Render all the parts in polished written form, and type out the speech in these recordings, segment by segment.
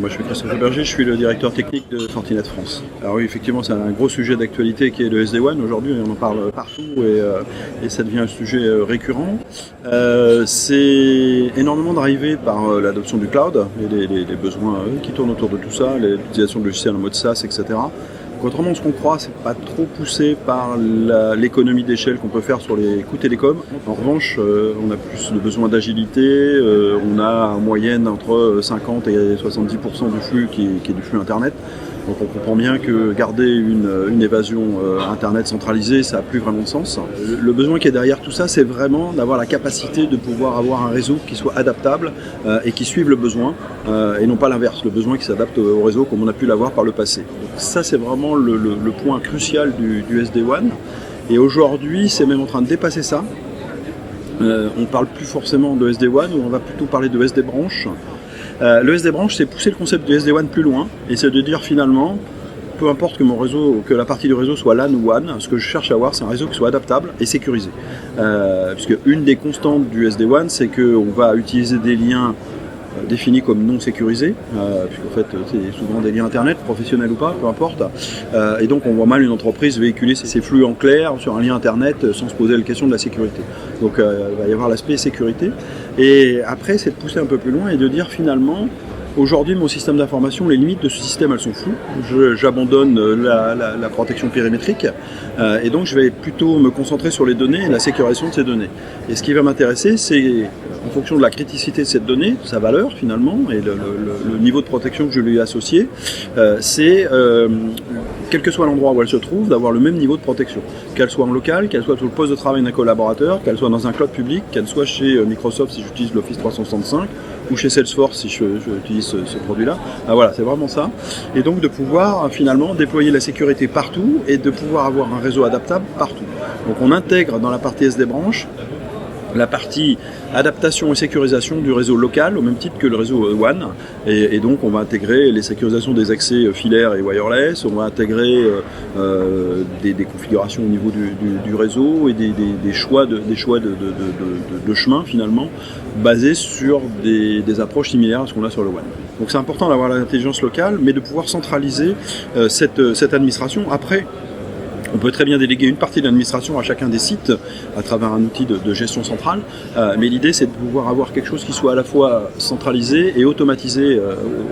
Moi je suis Christophe Berger, je suis le directeur technique de Fortinet France. Alors oui, effectivement c'est un gros sujet d'actualité qui est le SD-WAN. Aujourd'hui on en parle partout et ça devient un sujet récurrent. C'est énormément drivé par l'adoption du cloud et les besoins qui tournent autour de tout ça, l'utilisation de logiciels en mode SaaS, etc. Contrairement à ce qu'on croit, c'est pas trop poussé par l'économie d'échelle qu'on peut faire sur les coûts télécoms. En revanche, on a plus de besoin d'agilité, on a en moyenne entre 50 et 70% du flux qui est du flux Internet. Donc on comprend bien que garder une évasion Internet centralisée, ça n'a plus vraiment de sens. Le besoin qui est derrière tout ça, c'est vraiment d'avoir la capacité de pouvoir avoir un réseau qui soit adaptable et qui suive le besoin, et non pas l'inverse, le besoin qui s'adapte au réseau comme on a pu l'avoir par le passé. Donc ça, c'est vraiment le point crucial du SD-WAN. Et aujourd'hui, c'est même en train de dépasser ça. On ne parle plus forcément de SD-WAN, on va plutôt parler de SD-branche. Le SD-branche, c'est pousser le concept du SD-WAN plus loin, et c'est de dire finalement, peu importe que mon réseau, que la partie du réseau soit LAN ou WAN, ce que je cherche à avoir, c'est un réseau qui soit adaptable et sécurisé. Puisque une des constantes du SD-WAN, c'est qu'on va utiliser des liens définis comme non sécurisés, puisqu'en fait c'est souvent des liens internet, professionnels ou pas, peu importe, et donc on voit mal une entreprise véhiculer ses flux en clair sur un lien internet sans se poser la question de la sécurité. Donc il va y avoir l'aspect sécurité, et après c'est de pousser un peu plus loin et de dire finalement, aujourd'hui, mon système d'information, les limites de ce système, elles sont floues. J'abandonne la protection périmétrique et donc je vais plutôt me concentrer sur les données et la sécurisation de ces données. Et ce qui va m'intéresser, c'est en fonction de la criticité de cette donnée, sa valeur finalement, et le niveau de protection que je lui ai associé, c'est quel que soit l'endroit où elle se trouve, d'avoir le même niveau de protection. Qu'elle soit en local, qu'elle soit sur le poste de travail d'un collaborateur, qu'elle soit dans un cloud public, qu'elle soit chez Microsoft si j'utilise l'Office 365, ou chez Salesforce si je utilise ce produit-là. Voilà, c'est vraiment ça. Et donc de pouvoir finalement déployer la sécurité partout et de pouvoir avoir un réseau adaptable partout. Donc on intègre dans la partie SD-branche la partie adaptation et sécurisation du réseau local au même titre que le réseau WAN, et donc on va intégrer les sécurisations des accès filaires et wireless, on va intégrer des configurations au niveau du réseau et des choix de chemin finalement basés sur des approches similaires à ce qu'on a sur le WAN. Donc c'est important d'avoir l'intelligence locale, mais de pouvoir centraliser cette administration. Après, on peut très bien déléguer une partie de l'administration à chacun des sites à travers un outil de gestion centrale, mais l'idée c'est de pouvoir avoir quelque chose qui soit à la fois centralisé et automatisé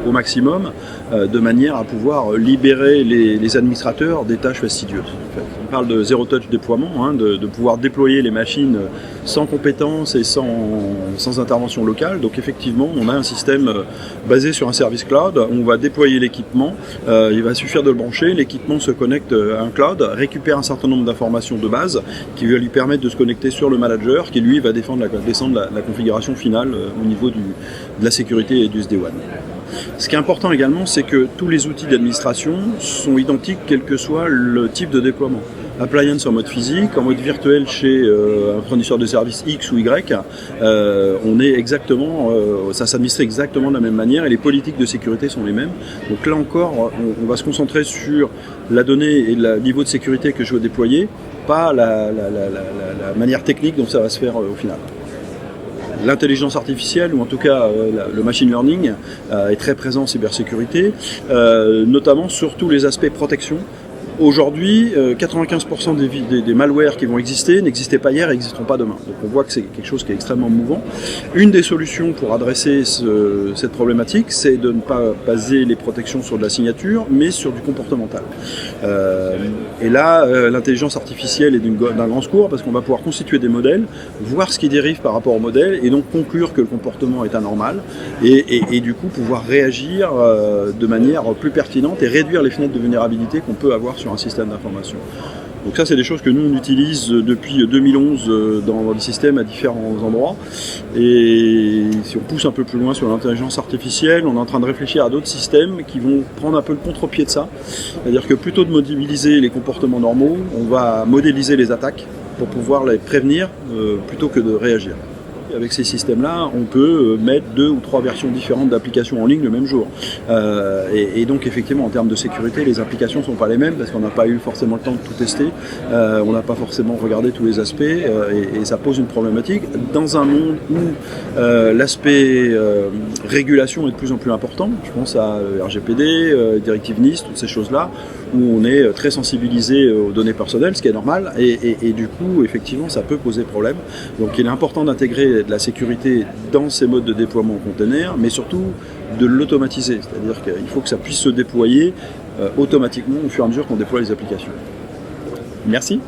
au maximum, de manière à pouvoir libérer les administrateurs des tâches fastidieuses. En fait. On parle de zero touch déploiement, de pouvoir déployer les machines sans compétences et sans intervention locale. Donc effectivement, on a un système basé sur un service cloud, on va déployer l'équipement, il va suffire de le brancher, l'équipement se connecte à un cloud, récupère un certain nombre d'informations de base qui va lui permettre de se connecter sur le manager qui lui va descendre la configuration finale au niveau de la sécurité et du SD-WAN. Ce qui est important également, c'est que tous les outils d'administration sont identiques quel que soit le type de déploiement. Appliance en mode physique, en mode virtuel chez un fournisseur de services X ou Y, on est exactement, ça s'administre exactement de la même manière et les politiques de sécurité sont les mêmes. Donc là encore, on va se concentrer sur la donnée et le niveau de sécurité que je veux déployer, pas la manière technique dont ça va se faire au final. L'intelligence artificielle, ou en tout cas le machine learning, est très présent en cybersécurité, notamment sur tous les aspects protection. Aujourd'hui, 95% des malwares qui vont exister n'existaient pas hier et n'existeront pas demain. Donc on voit que c'est quelque chose qui est extrêmement mouvant. Une des solutions pour adresser cette problématique, c'est de ne pas baser les protections sur de la signature, mais sur du comportemental. Et là, l'intelligence artificielle est d'un grand secours parce qu'on va pouvoir constituer des modèles, voir ce qui dérive par rapport au modèle et donc conclure que le comportement est anormal et du coup pouvoir réagir de manière plus pertinente et réduire les fenêtres de vulnérabilité qu'on peut avoir sur un système d'information. Donc ça, c'est des choses que nous, on utilise depuis 2011 dans les systèmes à différents endroits. Et si on pousse un peu plus loin sur l'intelligence artificielle, on est en train de réfléchir à d'autres systèmes qui vont prendre un peu le contre-pied de ça. C'est-à-dire que plutôt de modéliser les comportements normaux, on va modéliser les attaques pour pouvoir les prévenir plutôt que de réagir. avec ces systèmes-là, on peut mettre 2 ou 3 versions différentes d'applications en ligne le même jour. Et donc effectivement, en termes de sécurité, les applications ne sont pas les mêmes parce qu'on n'a pas eu forcément le temps de tout tester. On n'a pas forcément regardé tous les aspects et ça pose une problématique. Dans un monde où l'aspect régulation est de plus en plus important, je pense à RGPD, directive NIS, toutes ces choses-là, où on est très sensibilisé aux données personnelles, ce qui est normal, et du coup, effectivement, ça peut poser problème. Donc il est important d'intégrer de la sécurité dans ces modes de déploiement en container, mais surtout de l'automatiser, c'est-à-dire qu'il faut que ça puisse se déployer automatiquement au fur et à mesure qu'on déploie les applications. Merci.